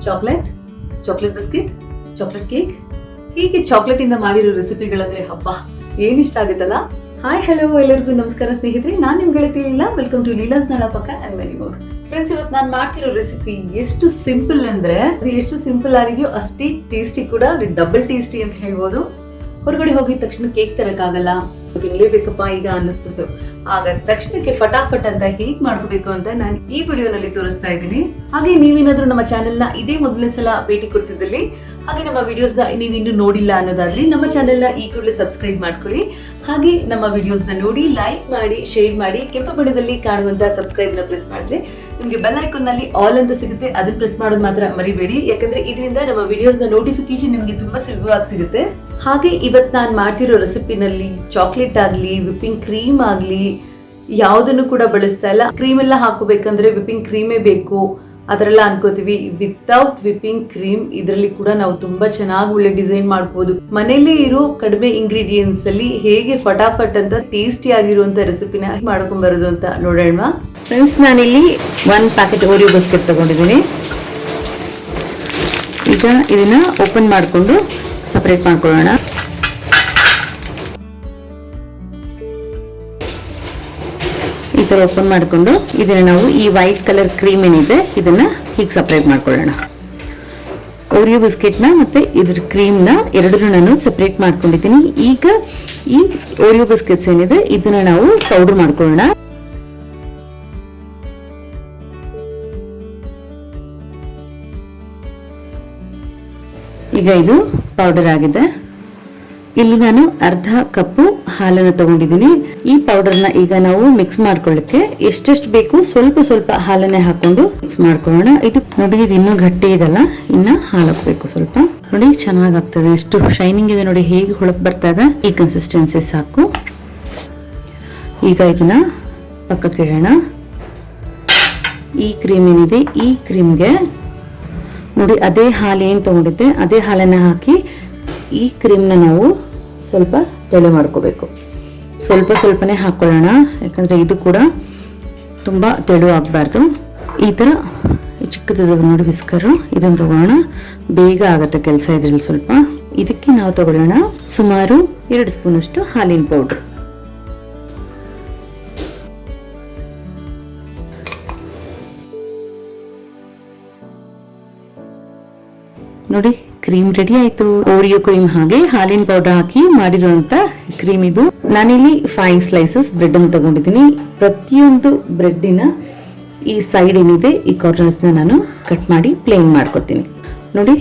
Chocolate, chocolate biscuit, chocolate cake, ಹೀಗೆ chocolate ಇಂದ ಮಾಡಿರೋ ರೆಸಿಪಿಗಳಂದ್ರೆ ಹಬ್ಬ ಏನ್ ಇಷ್ಟ ಆಗುತ್ತಲ್ಲ. ಹಾಯ್ ಹಲೋ ಎಲ್ಲರಿಗೂ ನಮಸ್ಕಾರ ಸ್ನೇಹಿತರೆ, ನಾನ್ ನಿಮ್ ಗೆಳತಿ Leela. Welcome to Leela's Nalapakka and many more. Friends, ಇವತ್ತು ನಾನು ಮಾಡ್ತಿರೋ ರೆಸಿಪಿ ಎಷ್ಟು ಸಿಂಪಲ್ ಅಂದ್ರೆ ಅದು ಎಷ್ಟು ಸಿಂಪಲ್ ಆಗಿದೆಯೋ ಅಷ್ಟೇ ಟೇಸ್ಟಿ ಕೂಡ, ಡಬಲ್ ಟೇಸ್ಟಿ ಅಂತ ಹೇಳ್ಬೋದು. ಹೊರಗಡೆ ಹೋಗಿದ ತಕ್ಷಣ ಕೇಕ್ ತರಕ್ಕಾಗಲ್ಲ, ತಿನ್ಲೇಬೇಕಪ್ಪ ಈಗ ಅನ್ನಿಸ್ಬಿಡ್ತು. ಆಗ ತಕ್ಷಣಕ್ಕೆ ಫಟಾಫಟ್ ಅಂತ ಹೇಗ್ ಮಾಡ್ಕೋಬೇಕು ಅಂತ ನಾನು ಈ ವಿಡಿಯೋನಲ್ಲಿ ತೋರಿಸ್ತಾ ಇದ್ದೀನಿ. ಹಾಗೆ ನೀವೇನಾದ್ರೂ ನಮ್ಮ ಚಾನೆಲ್ ನ ಇದೇ ಮೊದಲನೇ ಸಲ ಭೇಟಿ ಕೊಡ್ತಿದ್ದಲ್ಲಿ, ಹಾಗೆ ನಮ್ಮ ವಿಡಿಯೋಸ್ ನ ನೀವು ಇನ್ನೂ ನೋಡಿಲ್ಲ ಅನ್ನೋದಾದ್ರೆ ನಮ್ಮ ಚಾನೆಲ್ ನ ಈ ಕೂಡಲೇ ಸಬ್ಸ್ಕ್ರೈಬ್ ಮಾಡ್ಕೊಳ್ಳಿ. ಹಾಗೆ ನಮ್ಮ ವಿಡಿಯೋಸ್ ನ ನೋಡಿ ಲೈಕ್ ಮಾಡಿ, ಶೇರ್ ಮಾಡಿ, ಕೆಂಪು ಬಣ್ಣದಲ್ಲಿ ಕಾಣುವಂತ ಸಬ್ಸ್ಕ್ರೈಬ್ ನ ಪ್ರೆಸ್ ಮಾಡಿದ್ರೆ ನಿಮ್ಗೆ ಬೆಲ್ ಐಕಾನ್ ನಲ್ಲಿ ಆಲ್ ಅಂತ ಸಿಗುತ್ತೆ. ಅದನ್ನ ಪ್ರೆಸ್ ಮಾಡೋದು ಮಾತ್ರ ಮರಿಬೇಡಿ, ಯಾಕಂದ್ರೆ ಇದರಿಂದ ನಮ್ಮ ವಿಡಿಯೋಸ್ ನ ನೋಟಿಫಿಕೇಶನ್ ನಿಮ್ಗೆ ತುಂಬಾ ಸುಲಭವಾಗಿ ಸಿಗುತ್ತೆ. ಹಾಗೆ ಇವತ್ತು ನಾನು ಮಾಡ್ತಿರೋ ರೆಸಿಪಿನಲ್ಲಿ ಚಾಕ್ಲೇಟ್ ಆಗ್ಲಿ, ವಿಪ್ಪಿಂಗ್ ಕ್ರೀಮ್ ಆಗ್ಲಿ ಯಾವುದನ್ನು ಕೂಡ ಬಳಸ್ತಾ ಇಲ್ಲ. ಕ್ರೀಮ್ ಎಲ್ಲ ಹಾಕೋಬೇಕಂದ್ರೆ ವಿಪ್ಪಿಂಗ್ ಕ್ರೀಮೇ ಬೇಕು ಅದರೆಲ್ಲ ಅನ್ಕೋತೀವಿ. ವಿತೌಟ್ ವಿಪ್ಪಿಂಗ್ ಕ್ರೀಮ್ ಇದರಲ್ಲಿ ಕೂಡ ನಾವು ತುಂಬಾ ಚೆನ್ನಾಗಿ ಒಳ್ಳೆ ಡಿಸೈನ್ ಮಾಡ್ಬೋದು. ಮನೆಯಲ್ಲೇ ಇರೋ ಕಡಿಮೆ ಇಂಗ್ರೀಡಿಯೆಂಟ್ಸ್ ಅಲ್ಲಿ ಹೇಗೆ ಫಟಾಫಟ್ ಅಂತ ಟೇಸ್ಟಿ ಆಗಿರುವಂತ ರೆಸಿಪಿನ ಮಾಡ್ಕೊಂಡ್ ಬರೋದು ಅಂತ ನೋಡೋಣ. ಫ್ರೆಂಡ್ಸ್, ನಾನಿಲ್ಲಿ 1 ಪ್ಯಾಕೆಟ್ ಓರಿಯೋ ಬಿಸ್ಕೆಟ್ ತಗೊಂಡಿದ್ದೀನಿ. ಈಗ ಇದನ್ನ ಓಪನ್ ಮಾಡಿಕೊಂಡು ಸಪರೇಟ್ ಮಾಡ್ಕೊಳ್ಳೋಣ. ಈ ತರ ಓಪನ್ ಮಾಡಿಕೊಂಡು ಇದನ್ನ ನಾವು ಈ ವೈಟ್ ಕಲರ್ ಕ್ರೀಮ್ ಏನಿದೆ ಇದನ್ನ ಹೀಗೆ ಸಪರೇಟ್ ಮಾಡ್ಕೊಳ್ಳೋಣ. ಓರಿಯೋ ಬಿಸ್ಕೆಟ್ನ ಮತ್ತೆ ಇದ್ರ ಕ್ರೀಮ್ನ ಎರಡನ್ನೂ ನಾನು ಸಪರೇಟ್ ಮಾಡ್ಕೊಂಡಿದ್ದೀನಿ. ಈಗ ಈ ಓರಿಯೋ ಬಿಸ್ಕೆಟ್ಸ್ ಏನಿದೆ ಇದನ್ನ ನಾವು ಪೌಡರ್ ಮಾಡ್ಕೊಳ್ಳೋಣ. ಈಗ ಇದು ಪೌಡರ್ ಆಗಿದೆ. ಇಲ್ಲಿ ನಾನು ಅರ್ಧ ಕಪ್ಪು ಹಾಲನ್ನು ತಗೊಂಡಿದ್ದೀನಿ. ಈ ಪೌಡರ್ನ ಈಗ ನಾವು ಮಿಕ್ಸ್ ಮಾಡ್ಕೊಳ್ಳಿಕ್ಕೆ ಎಷ್ಟೆಷ್ಟು ಬೇಕು ಸ್ವಲ್ಪ ಸ್ವಲ್ಪ ಹಾಲನ್ನೇ ಹಾಕೊಂಡು ಮಿಕ್ಸ್ ಮಾಡ್ಕೊಳ್ಳೋಣ. ಇದು ನೋಡಿ, ಇದು ಇನ್ನೂ ಗಟ್ಟಿ ಇದಲ್ಲ, ಇನ್ನ ಹಾಲು ಹಾಕ್ಬೇಕು ಸ್ವಲ್ಪ. ನೋಡಿ, ಚೆನ್ನಾಗಾಗ್ತದೆ. ಎಷ್ಟು ಶೈನಿಂಗ್ ಇದೆ ನೋಡಿ, ಹೇಗೆ ಹೊಳಪ್ ಬರ್ತಾ ಇದೆ. ಈ ಕನ್ಸಿಸ್ಟೆನ್ಸಿ ಸಾಕು. ಈಗ ಇದನ್ನ ಪಕ್ಕಕ್ಕೆ ಇಡೋಣ. ಈ ಕ್ರೀಮ್ ಏನಿದೆ ಈ ಕ್ರೀಮ್ಗೆ ನೋಡಿ ಅದೇ ಹಾಲು ಏನು ತಗೊಂಡಿದ್ದೆ ಅದೇ ಹಾಲನ್ನ ಹಾಕಿ ಈ ಕ್ರೀಮ್ನ ನಾವು ಸ್ವಲ್ಪ ತೆಳು ಮಾಡ್ಕೋಬೇಕು. ಸ್ವಲ್ಪ ಸ್ವಲ್ಪನೇ ಹಾಕೊಳ್ಳೋಣ, ಯಾಕಂದ್ರೆ ಇದು ಕೂಡ ತುಂಬಾ ತೆಳು ಆಗಬಾರ್ದು. ಈ ತರ ಚಿಕ್ಕದ ನೋಡಿ ವಿಸ್ಕರು, ಇದನ್ನು ತಗೊಳ್ಳೋಣ. ಬೇಗ ಆಗತ್ತೆ ಕೆಲಸ ಇದ್ರಲ್ಲಿ. ಸ್ವಲ್ಪ ಇದಕ್ಕೆ ನಾವು ತಗೊಳ್ಳೋಣ ಸುಮಾರು 2 ಸ್ಪೂನ್ ಅಷ್ಟು ಹಾಲಿನ ಪೌಡರ್. ನೋಡಿ, ಕ್ರೀಮ್ ರೆಡಿ ಆಯ್ತು. ಓರಿಯೋ ಕ್ರೀಮ್ ಹಾಗೆ ಹಾಲಿನ ಪೌಡರ್ ಹಾಕಿ ಮಾಡಿರುವಂತ ಕ್ರೀಮ್ ಇದು. ನಾನಿಲ್ಲಿ 5 ಸ್ಲೈಸಸ್ ಬ್ರೆಡ್ ಅನ್ನು ತಗೊಂಡಿದ್ದೀನಿ. ಪ್ರತಿಯೊಂದು ಬ್ರೆಡ್ಡಿನ ಈ ಸೈಡ್ ಏನಿದೆ ಈ ಕಾರ್ನರ್ಸ್ ನ ನಾನು ಕಟ್ ಮಾಡಿ ಪ್ಲೇನ್ ಮಾಡ್ಕೊತೀನಿ. ನೋಡಿ,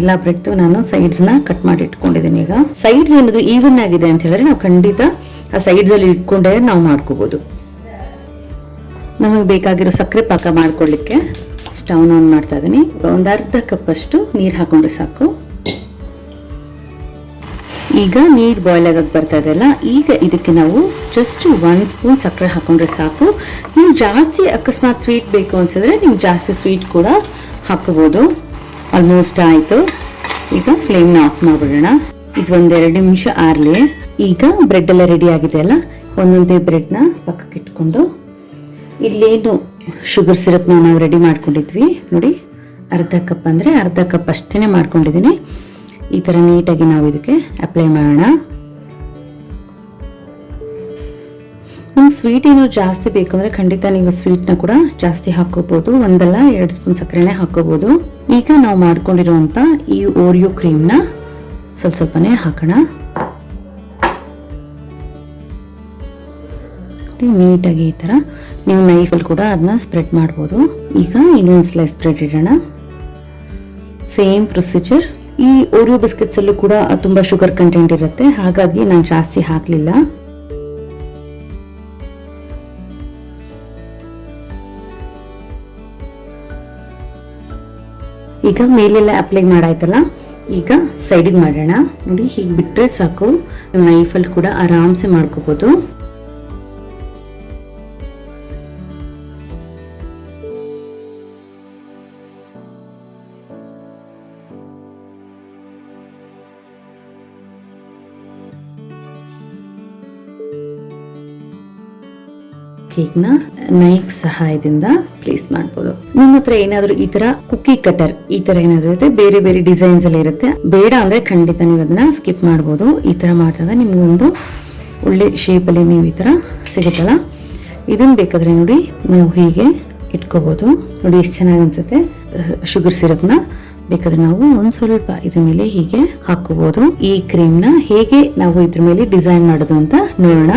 ಎಲ್ಲಾ ಬ್ರೆಡ್ ನಾನು ಸೈಡ್ಸ್ ನ ಕಟ್ ಮಾಡಿ ಇಟ್ಕೊಂಡಿದ್ದೀನಿ. ಈಗ ಸೈಡ್ಸ್ ಏನಾದ್ರು ಈವನ್ ಆಗಿದೆ ಅಂತ ಹೇಳಿದ್ರೆ ನಾವು ಖಂಡಿತ ಆ ಸೈಡ್ಸ್ ಅಲ್ಲಿ ಇಟ್ಕೊಂಡೇ ನಾವು ಮಾಡ್ಕೋಬಹುದು. ನಮಗೆ ಬೇಕಾಗಿರೋ ಸಕ್ಕರೆ ಪಾಕ ಮಾಡ್ಕೊಳ್ಳಿಕ್ಕೆ ಸ್ಟವ್ ಆನ್ ಮಾಡ್ತಾ ಇದ್ದೀನಿ. ಒಂದು ಅರ್ಧ ಕಪ್ ಅಷ್ಟು ನೀರು ಹಾಕೊಂಡ್ರೆ ಸಾಕು. ಈಗ ನೀರು ಬಾಯ್ಲ್ ಆಗಕ್ಕೆ ಬರ್ತಾ ಇದೆಲ್ಲ. ಈಗ ಇದಕ್ಕೆ ನಾವು ಜಸ್ಟ್ 1 ಸ್ಪೂನ್ ಸಕ್ಕರೆ ಹಾಕೊಂಡ್ರೆ ಸಾಕು. ನೀವು ಜಾಸ್ತಿ ಅಕಸ್ಮಾತ್ ಸ್ವೀಟ್ ಬೇಕು ಅನ್ಸಿದ್ರೆ ನೀವು ಜಾಸ್ತಿ ಸ್ವೀಟ್ ಕೂಡ ಹಾಕೋಬಹುದು. ಆಲ್ಮೋಸ್ಟ್ ಆಯ್ತು. ಈಗ ಫ್ಲೇಮ್ನ ಆಫ್ ಮಾಡ್ಬಿಡೋಣ. ಇದು 1-2 ನಿಮಿಷ ಆರ್ಲಿ. ಈಗ ಬ್ರೆಡ್ ಎಲ್ಲ ರೆಡಿ ಆಗಿದೆ ಅಲ್ಲ, ಒಂದೊಂದೇ ಬ್ರೆಡ್ನ ಪಕ್ಕಕ್ಕೆ ಇಟ್ಕೊಂಡು ಇಲ್ಲೇನು ಶುಗರ್ ಸಿರಪ್ನ ನಾವು ರೆಡಿ ಮಾಡ್ಕೊಂಡಿದ್ವಿ ನೋಡಿ, ಅರ್ಧ ಕಪ್ ಅಂದರೆ ಅರ್ಧ ಕಪ್ ಅಷ್ಟೇ ಮಾಡ್ಕೊಂಡಿದ್ದೀನಿ. ಈ ಥರ ನೀಟಾಗಿ ನಾವು ಇದಕ್ಕೆ ಅಪ್ಲೈ ಮಾಡೋಣ. ನಿಮ್ಗೆ ಸ್ವೀಟ್ ಏನು ಜಾಸ್ತಿ ಬೇಕಂದ್ರೆ ಖಂಡಿತ ನೀವು ಸ್ವೀಟ್ನ ಕೂಡ ಜಾಸ್ತಿ ಹಾಕೋಬಹುದು. 1-2 ಸ್ಪೂನ್ ಸಕ್ಕರೆನೇ ಹಾಕೋಬಹುದು. ಈಗ ನಾವು ಮಾಡ್ಕೊಂಡಿರುವಂಥ ಈ ಓರಿಯೋ ಕ್ರೀಮ್ನ ಸ್ವಲ್ಪ ಸ್ವಲ್ಪನೇ ಹಾಕೋಣ. ನೀಟಾಗಿ ಈ ಥರ ನೀವು ನೈಫಲ್ಲಿ ಕೂಡ ಅದನ್ನ ಸ್ಪ್ರೆಡ್ ಮಾಡ್ಬೋದು. ಈಗ ಇನ್ನೊಂದು ಸ್ಲೈಸ್ ಬ್ರೆಡ್ ಇಡೋಣ. Same procedure. ಈ ಓರಿಯೋ ಬಿಸ್ಕೆಟ್ಸ್ ಅಲ್ಲೂ ಕೂಡ ತುಂಬಾ ಶುಗರ್ ಕಂಟೆಂಟ್ ಇರುತ್ತೆ, ಹಾಗಾಗಿ ನಾನು ಜಾಸ್ತಿ ಹಾಕ್ಲಿಲ್ಲ. ಈಗ ಮೇಲೆಲ್ಲ ಅಪ್ಲೈ ಮಾಡಾಯ್ತಲ್ಲ, ಈಗ ಸೈಡಿಗೆ ಮಾಡೋಣ. ನೋಡಿ, ಹೀಗೆ ಬಿಟ್ರೆ ಸಾಕು. ನೈಫಲ್ಲಿ ಕೂಡ ಆರಾಮ್ಸೆ ಮಾಡ್ಕೋಬಹುದು. ಕೇಕ್ನ ನೈಫ್ ಸಹಾಯದಿಂದ ಪ್ಲೇಸ್ ಮಾಡ್ಬೋದು. ನಿಮ್ಮ ಹತ್ರ ಏನಾದ್ರು ಈ ತರ ಕುಕ್ಕಿ ಕಟರ್ ಈ ತರ ಏನಾದ್ರು ಇರುತ್ತೆ, ಬೇರೆ ಬೇರೆ ಡಿಸೈನ್ಸ್ ಅಲ್ಲಿ ಇರುತ್ತೆ, ಬೇಡ ಅಂದ್ರೆ ಖಂಡಿತ ನೀವು ಅದನ್ನ ಸ್ಕಿಪ್ ಮಾಡ್ಬೋದು. ಈ ತರ ಮಾಡಿದಾಗ ನಿಮ್ಗೆ ಒಂದು ಒಳ್ಳೆ ಶೇಪ್ ಅಲ್ಲಿ ನೀವು ಈ ತರ ಸಿಗುತ್ತಲ್ಲ, ಇದನ್ನ ಬೇಕಾದ್ರೆ ನೋಡಿ ನಾವು ಹೀಗೆ ಇಟ್ಕೋಬಹುದು. ನೋಡಿ ಎಷ್ಟು ಚೆನ್ನಾಗಿ ಅನ್ಸುತ್ತೆ. ಶುಗರ್ ಸಿರಪ್ನ ಬೇಕಾದ್ರೆ ನಾವು ಒಂದ್ ಸ್ವಲ್ಪ ಇದ್ರ ಮೇಲೆ ಹೀಗೆ ಹಾಕೋಬಹುದು. ಈ ಕ್ರೀಮ್ನ ಹೇಗೆ ನಾವು ಇದ್ರ ಮೇಲೆ ಡಿಸೈನ್ ಮಾಡೋದು ಅಂತ ನೋಡೋಣ.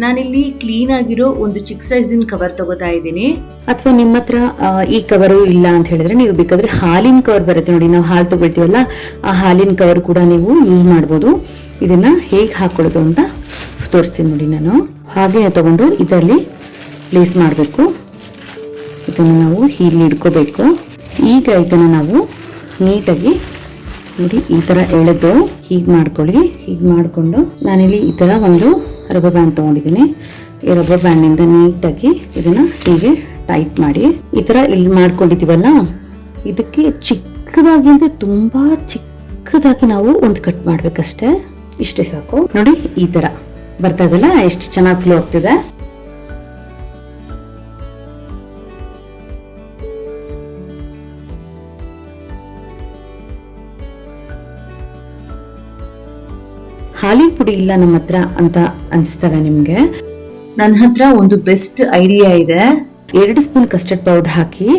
ನಾನಿಲ್ಲಿ ಕ್ಲೀನ್ ಆಗಿರೋ ಒಂದು ಚಿಕ್ಕ ಸೈಜಿನ ಕವರ್ ತಗೋತಾ ಇದ್ದೀನಿ. ಅಥವಾ ನಿಮ್ಮ ಹತ್ರ ಈ ಕವರು ಇಲ್ಲ ಅಂತ ಹೇಳಿದ್ರೆ ನೀವು ಬೇಕಾದ್ರೆ ಹಾಲಿನ ಕವರ್ ಬರುತ್ತೆ ನೋಡಿ, ನಾವು ಹಾಲು ತಗೊಳ್ತೀವಲ್ಲ ಆ ಹಾಲಿನ ಕವರ್ ಕೂಡ ನೀವು ಯೂಸ್ ಮಾಡ್ಬೋದು. ಇದನ್ನ ಹೇಗೆ ಹಾಕೊಳ್ಳೋದು ಅಂತ ತೋರಿಸ್ತೀನಿ ನೋಡಿ. ನಾನು ಹಾಗೆ ತಗೊಂಡು ಇದರಲ್ಲಿ ಪ್ಲೇಸ್ ಮಾಡಬೇಕು. ಇದನ್ನು ನಾವು ಹೀಗೆ ಹಿಡ್ಕೋಬೇಕು. ಈಗ ಇದನ್ನು ನಾವು ನೀಟಾಗಿ ನೋಡಿ ಈ ತರ ಎಳೆದು ಹೀಗೆ ಮಾಡ್ಕೊಳ್ಳಿ. ಹೀಗೆ ಮಾಡಿಕೊಂಡು ನಾನಿಲ್ಲಿ ಈ ತರ ಒಂದು ರಬ್ಬರ್ ಬ್ಯಾಂಡ್ ತಗೊಂಡಿದ್ದೀನಿ. ಈ ರಬ್ಬರ್ ಬ್ಯಾಂಡ್ ಇಂದ ನೀಟಾಗಿ ಇದನ್ನ ಹೀಗೆ ಟೈಟ್ ಮಾಡಿ ಈ ತರ ಇಲ್ಲಿ ಮಾಡ್ಕೊಂಡಿದೀವಲ್ಲ, ಇದಕ್ಕೆ ಚಿಕ್ಕದಾಗಿ ಅಂದ್ರೆ ತುಂಬಾ ಚಿಕ್ಕದಾಗಿ ನಾವು ಒಂದು ಕಟ್ ಮಾಡ್ಬೇಕಷ್ಟೇ. ಇಷ್ಟೇ ಸಾಕು. ನೋಡಿ ಈ ತರ ಬರ್ತಾ ಇದಲ್ಲ, ಎಷ್ಟು ಚೆನ್ನಾಗಿ ಫ್ಲೋ ಆಗ್ತಿದೆ. ಹಾಲಿನ ಪುಡಿ ಇಲ್ಲ ನಮ್ಮ ಹತ್ರ ಅಂತ ಅನ್ಸ್ದಾಗ ನಿಮ್ಗೆ, ನನ್ನ ಹತ್ರ ಒಂದು ಬೆಸ್ಟ್ ಐಡಿಯಾ ಇದೆ. 2 ಸ್ಪೂನ್ ಕಸ್ಟರ್ಡ್ ಪೌಡರ್ ಹಾಕಿ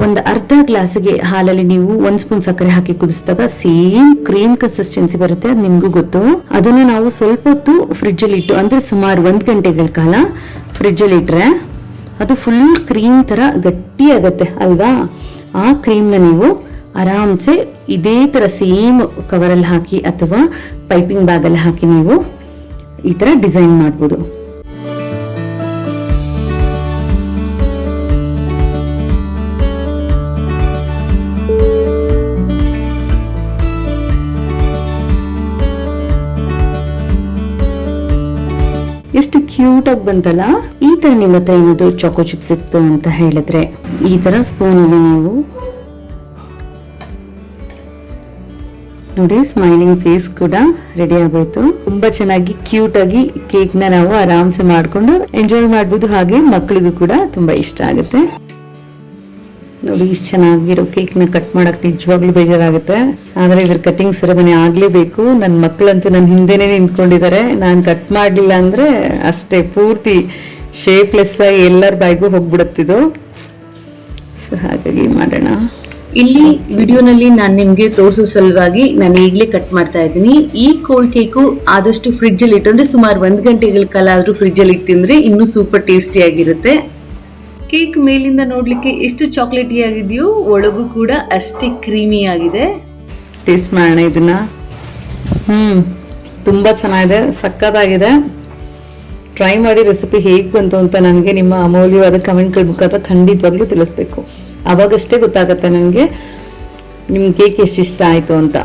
ಒಂದು ಅರ್ಧ ಗ್ಲಾಸ್ಗೆ ಹಾಲಲ್ಲಿ ನೀವು 1 ಸ್ಪೂನ್ ಸಕ್ಕರೆ ಹಾಕಿ ಕುದಿಸಿದಾಗ ಸೇಮ್ ಕ್ರೀಮ್ ಕನ್ಸಿಸ್ಟೆನ್ಸಿ ಬರುತ್ತೆ. ಅದು ನಿಮ್ಗೂ ಗೊತ್ತು. ಅದನ್ನ ನಾವು ಸ್ವಲ್ಪ ಹೊತ್ತು ಫ್ರಿಡ್ಜ್ ಅಲ್ಲಿ ಇಟ್ಟು ಅಂದ್ರೆ ಸುಮಾರು 1 ಗಂಟೆಗಳ ಕಾಲ ಫ್ರಿಡ್ಜ್ ಅಲ್ಲಿ ಇಟ್ರೆ ಅದು ಫುಲ್ ಕ್ರೀಮ್ ತರ ಗಟ್ಟಿ ಆಗತ್ತೆ ಅಲ್ವಾ. ಆ ಕ್ರೀಮ್ನ ನೀವು ಆರಾಮ್ಸೆ ಇದೇ ತರ ಸೇಮ್ ಕವರಲ್ಲಿ ಹಾಕಿ ಅಥವಾ ಪೈಪಿಂಗ್ ಬ್ಯಾಗ್ ಅಲ್ಲಿ ಹಾಕಿ ನೀವು ಈ ತರ ಡಿಸೈನ್ ಮಾಡ್ಬೋದು. ಎಷ್ಟು ಕ್ಯೂಟ್ ಆಗಿ ಬಂತಲ್ಲ. ಈ ತರ ನಿಮ್ಮ ಹತ್ರ ಏನಾದ್ರು ಚಾಕೋ ಚಿಪ್ಸ್ ಇತ್ತು ಅಂತ ಹೇಳಿದ್ರೆ ಈ ತರ ಸ್ಪೂನ್ ಅಲ್ಲಿ ನೀವು ನೋಡಿ, ಸ್ಮೈಲಿಂಗ್ ಫೇಸ್ ಕೂಡ ರೆಡಿ ಆಗೋಯ್ತು. ತುಂಬಾ ಚೆನ್ನಾಗಿ ಕ್ಯೂಟ್ ಆಗಿ ಕೇಕ್ ನ ನಾವು ಆರಾಮ್ಸೆ ಮಾಡ್ಕೊಂಡು ಎಂಜಾಯ್ ಮಾಡ್ಬೋದು. ಹಾಗೆ ಮಕ್ಕಳಿಗೂ ಕೂಡ ತುಂಬಾ ಇಷ್ಟ ಆಗುತ್ತೆ. ನೋಡಿ ಇಷ್ಟು ಚೆನ್ನಾಗಿರೋ ಕೇಕ್ ನ ಕಟ್ ಮಾಡಕ್ ನಿಜವಾಗ್ಲೂ ಬೇಜಾರಾಗುತ್ತೆ. ಆದ್ರೆ ಇದ್ರ ಕಟಿಂಗ್ ಸೆರೆಮನಿ ಆಗ್ಲೇಬೇಕು. ನನ್ನ ಮಕ್ಕಳಂತೂ ನನ್ನ ಹಿಂದೆನೆ ನಿಂತ್ಕೊಂಡಿದ್ದಾರೆ. ನಾನು ಕಟ್ ಮಾಡ್ಲಿಲ್ಲ ಅಂದ್ರೆ ಅಷ್ಟೇ, ಪೂರ್ತಿ ಶೇಪ್ಲೆಸ್ ಆಗಿ ಎಲ್ಲರ ಬಾಯಿಗೂ ಹೋಗ್ಬಿಡುತ್ತಿದ್ದು. ಸೊ ಹಾಗಾಗಿ ಮಾಡೋಣ. ಇಲ್ಲಿ ವಿಡಿಯೋನಲ್ಲಿ ನಾನು ನಿಮ್ಗೆ ತೋರಿಸೋ ಸಲುವಾಗಿ ನಾನು ಈಗಲೇ ಕಟ್ ಮಾಡ್ತಾ ಇದ್ದೀನಿ. ಈ ಕೋಲ್ಡ್ ಕೇಕು ಆದಷ್ಟು ಫ್ರಿಡ್ಜ್ ಅಲ್ಲಿ ಇಟ್ಟು ಅಂದ್ರೆ ಸುಮಾರು 1 ಗಂಟೆಗಳ ಕಾಲ ಆದ್ರೂ ಫ್ರಿಡ್ಜ್ ಅಲ್ಲಿ ಇಟ್ಟು ತಿಂದ್ರೆ ಇನ್ನೂ ಸೂಪರ್ ಟೇಸ್ಟಿ ಆಗಿರುತ್ತೆ. ಕೇಕ್ ಮೇಲಿಂದ ನೋಡ್ಲಿಕ್ಕೆ ಎಷ್ಟು ಚಾಕ್ಲೇಟಿ ಆಗಿದೆಯೋ ಒಳಗೂ ಕೂಡ ಅಷ್ಟೇ ಕ್ರೀಮಿ ಆಗಿದೆ. ಟೇಸ್ಟ್ ಮಾಡೋಣ ಇದನ್ನ. ತುಂಬಾ ಚೆನ್ನಾಗಿದೆ, ಸಕ್ಕತ್ತಾಗಿದೆ. ಟ್ರೈ ಮಾಡಿ ರೆಸಿಪಿ ಹೇಗೆ ಬಂತು ಅಂತ ನನಗೆ ನಿಮ್ಮ ಅಮೂಲ್ಯವಾದ ಕಮೆಂಟ್ಗಳ ಮುಖಾಂತರ ಖಂಡಿತವಾಗ್ಲೂ ತಿಳಿಸ್ಬೇಕು. ಅವಾಗಷ್ಟೇ ಗೊತ್ತಾಗತ್ತೆ ನನಗೆ ನಿಮ್ಮ ಕೇಕ್ ಎಷ್ಟು ಇಷ್ಟ ಆಯಿತು ಅಂತ.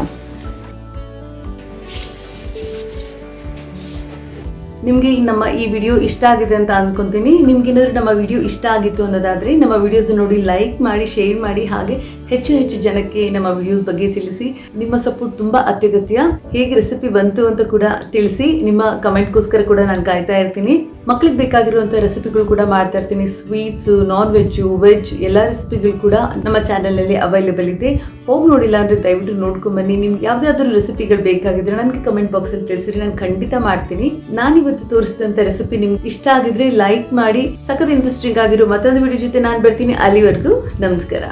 ನಿಮಗೆ ನಮ್ಮ ಈ ವಿಡಿಯೋ ಇಷ್ಟ ಆಗಿದೆ ಅಂತ ಅನ್ಕೊಂತೀನಿ. ನಿಮ್ಗೇನಾದ್ರೂ ನಮ್ಮ ವಿಡಿಯೋ ಇಷ್ಟ ಆಗಿತ್ತು ಅನ್ನೋದಾದ್ರೆ ನಮ್ಮ ವಿಡಿಯೋಸ್ ನೋಡಿ ಲೈಕ್ ಮಾಡಿ, ಶೇರ್ ಮಾಡಿ, ಹಾಗೆ ಹೆಚ್ಚು ಹೆಚ್ಚು ಜನಕ್ಕೆ ನಮ್ಮ ವಿಡಿಯೋಸ್ ಬಗ್ಗೆ ತಿಳಿಸಿ. ನಿಮ್ಮ ಸಪೋರ್ಟ್ ತುಂಬಾ ಅತ್ಯಗತ್ಯ. ಹೇಗೆ ರೆಸಿಪಿ ಬಂತು ಅಂತ ಕೂಡ ತಿಳಿಸಿ. ನಿಮ್ಮ ಕಮೆಂಟ್ಗೋಸ್ಕರ ಕೂಡ ನಾನು ಕಾಯ್ತಾ ಇರ್ತೀನಿ. ಮಕ್ಳಿಗೆ ಬೇಕಾಗಿರುವಂಥ ರೆಸಿಪಿಗಳು ಕೂಡ ಮಾಡ್ತಾ ಇರ್ತೀನಿ. ಸ್ವೀಟ್ಸ್, ನಾನ್ ವೆಜ್, ವೆಜ್ ಎಲ್ಲ ರೆಸಿಪಿಗಳು ಕೂಡ ನಮ್ಮ ಚಾನಲ್ನಲ್ಲಿ ಅವೈಲೇಬಲ್ ಇದೆ. ಹೋಗಿ ನೋಡಿಲ್ಲ ಅಂದರೆ ದಯವಿಟ್ಟು ನೋಡ್ಕೊಂಬನ್ನಿ. ನಿಮ್ಗೆ ಯಾವುದಾದ್ರೂ ರೆಸಿಪಿಗಳು ಬೇಕಾಗಿದ್ರೆ ನನಗೆ ಕಮೆಂಟ್ ಬಾಕ್ಸಲ್ಲಿ ತಿಳಿಸಿರಿ, ನಾನು ಖಂಡಿತ ಮಾಡ್ತೀನಿ. ನಾನಿವತ್ತು ತೋರಿಸಿದಂಥ ರೆಸಿಪಿ ನಿಮ್ಗೆ ಇಷ್ಟ ಆಗಿದ್ರೆ ಲೈಕ್ ಮಾಡಿ. ಸಖತ್ ಇಂಟ್ರೆಸ್ಟಿಂಗ್ ಆಗಿರೋ ಮತ್ತೊಂದು ವಿಡಿಯೋ ಜೊತೆ ನಾನು ಬರ್ತೀನಿ. ಅಲ್ಲಿವರೆಗೂ ನಮಸ್ಕಾರ.